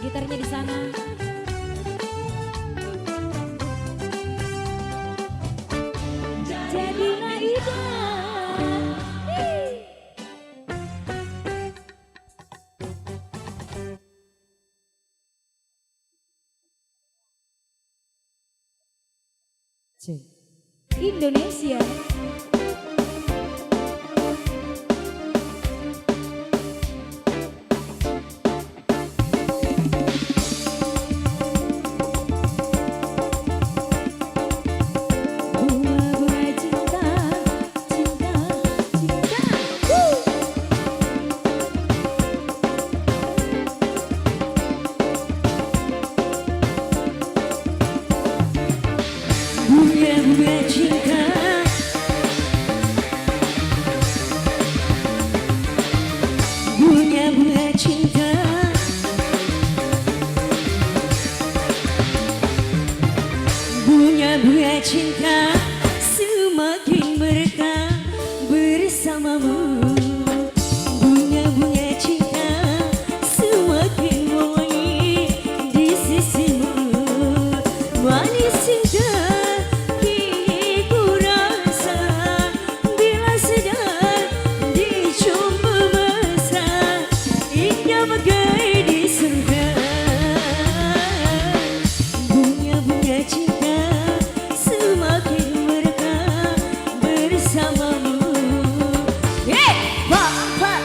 Gitarnya di sana. Jadilah indah. Indonesia. Bunga-bunga cinta, cinta, cinta. Bunga-bunga cinta, bunga-bunga cinta, bunga-bunga cinta semakin mekar bersamamu. Bunga-bunga cinta semakin wangi di sisimu. Manis cinta kini ku rasa bila sedang dicoba mesra, indah bagai di surga. Bunga-bunga cinta semakin mekar bersamamu. Bapak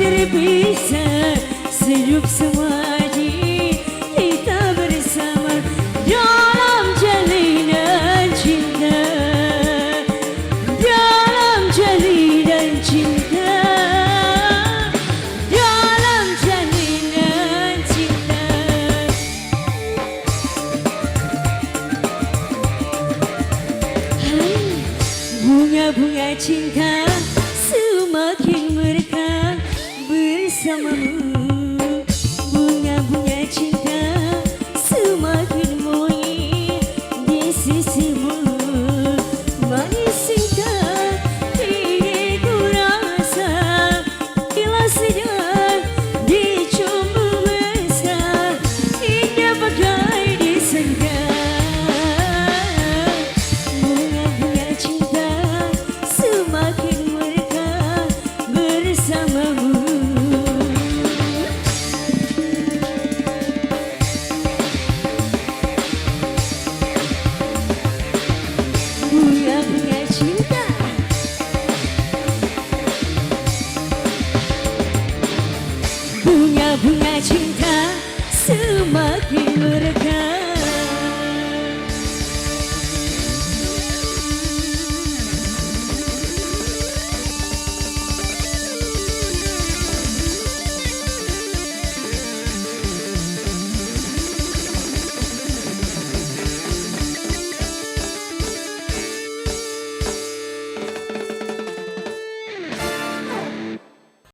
terpisah, sejuk semua kita bersama dalam jalinan cinta, dalam jalinan cinta, dalam jalinan cinta. Hai, bunga-bunga cinta semakin mekar bersamamu. Bunga-bunga cinta semakin wangi di sisimu. Manis cinta ingin ku rasa bila sedang dicumbu mesra, indah bagai disenja. Bunga-bunga cinta semakin mekar bersamamu. Bunga-bunga cinta, bunga-bunga cinta semakin mekar